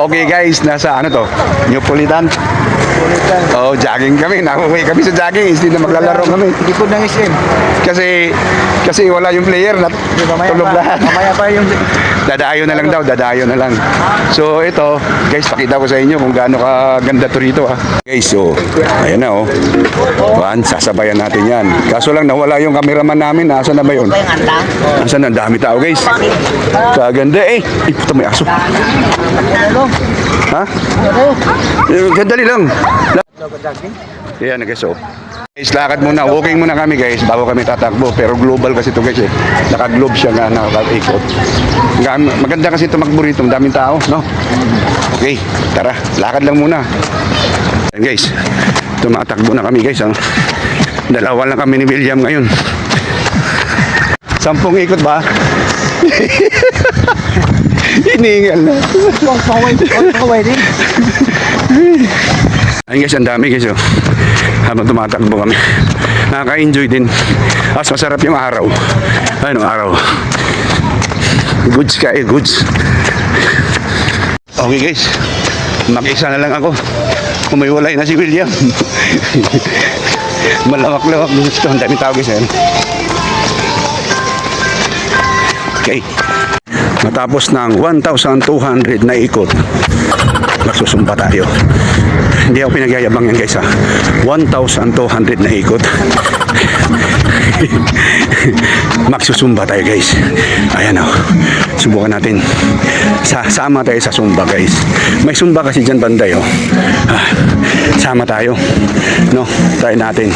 Okay guys, nasa ano to? Neapolitan. Oh, jogging kami. Nauwi kami sa jogging. Hindi na maglalaro kami. Likod ng SM. Kasi wala yung player na tulog lahat. Mamaya pa yung... Dadayo na lang daw, dadayo na lang. So ito, guys, pakita ko sa inyo kung gaano kaganda to rito ah. Guys, so, ayan na oh. Juan, sasabayan natin yan. Kaso lang nawala yung cameraman namin. Nasaan na ba yun? Nasaan na? Ang dami tao guys. Kaganda eh. Ito may aso. Ha? Gandali lang. Ayan guys, oh. Guys, lakad muna, walking muna kami guys bago kami tatakbo. Pero global kasi ito guys eh. Naka-globe siya nga, nakaka-ikot. Maganda kasi tumakbo rito, daming tao, no? Okay, tara, lakad lang muna. Ayan guys, tumatakbo na kami guys. Dalawa lang kami ni William ngayon. 10 ikot ba? Hiningal na. Kaway din. Ayun guys, ang dami guys oh. Habang tumatakbo kami, nakaka-enjoy din. As masarap yung araw. Ayun ang araw. Goods ka eh, goods. Okay guys, mag-isa na lang ako. Umiwalay na si William. Malawak-lawak dito. Ang dami tao guys eh. Okay. Matapos ng 1,200 na ikot, magsusumba tayo. Hindi ako pinagyayabang yan guys ha. 1,200 na ikot. Magsusumba tayo guys. Ayan o. Subukan natin. Sama tayo sa sumba guys. May sumba kasi dyan banday o. Sama tayo. No, try natin.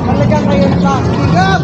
Talagang ngayon pa. Higap!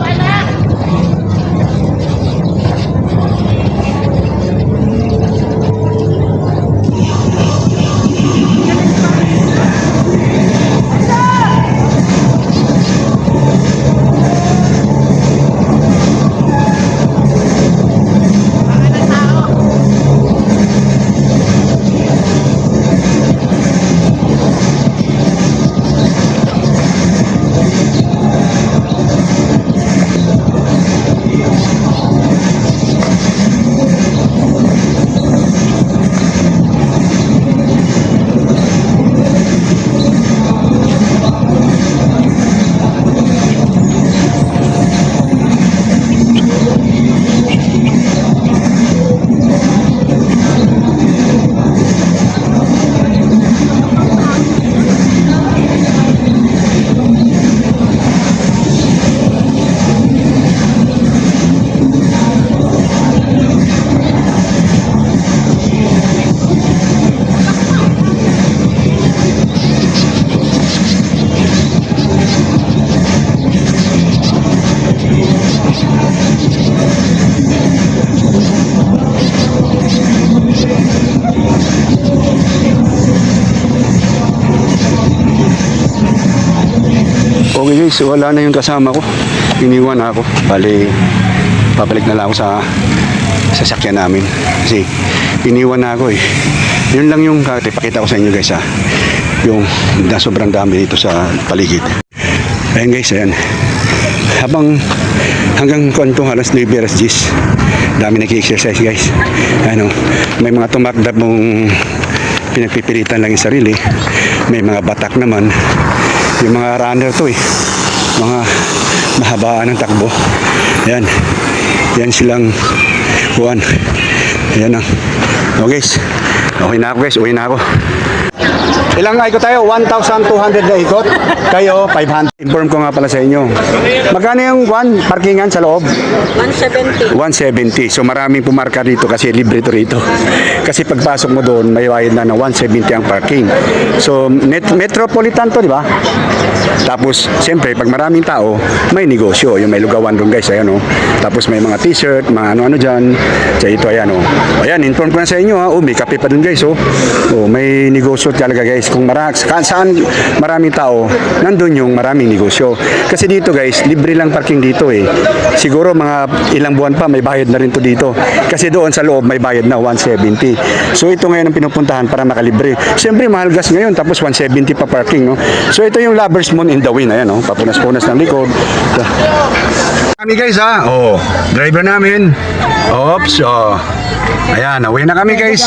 Okay guys, wala na yung kasama ko. Iniwan ako. Bali, papalik na lang ako sa sasakyan namin. Kasi iniwan na ako eh. Yun lang yung pakita ko sa inyo guys ha. Yung na sobrang dami dito sa paligid. Ayan guys, ayan. Hanggang kwento alas 9 alas 10. Dami nag-exercise guys. Ano, may mga tumakdap mong pinagpipilitan lang yung sarili. May mga batak naman. Yung mga runner to eh. Mga mahabaan ng takbo. Ayan. Yan silang kuwan. Ayan na. Okay guys. Okay na ako guys. Uwi na ako. Ilang ikot tayo? 1,200 na ikot. Kayo, 500. Inform ko nga pala sa inyo. Magkano yung parkingan sa loob? 170. 170. So maraming pumarka dito kasi libre to rito. Kasi pagpasok mo doon, may bayad na ng 170 ang parking. So metropolitan to, di ba? Tapos, siyempre, pag maraming tao, may negosyo. Yung may lugawan doon guys, ayan o. Tapos may mga t-shirt, mga ano-ano dyan. So ito, ayan o. Ayan, inform ko na sa inyo ha. Oh, may kape pa doon guys o. Oh, may negosyo talaga guys. Kung saan maraming tao, nandun yung maraming negosyo. Kasi dito guys, libre lang parking dito eh. Siguro mga ilang buwan pa, may bayad na rin to dito. Kasi doon sa loob, may bayad na 170. So ito ngayon ang pinupuntahan para makalibre. Siyempre, mahal gas ngayon, tapos 170 pa parking, no? So ito yung Lovers Moon in the Wind, ayan, no? Papunas-punas ng likod. Kami guys, ha? Oh, driver namin. Oops, oh. Ayan, away na kami guys.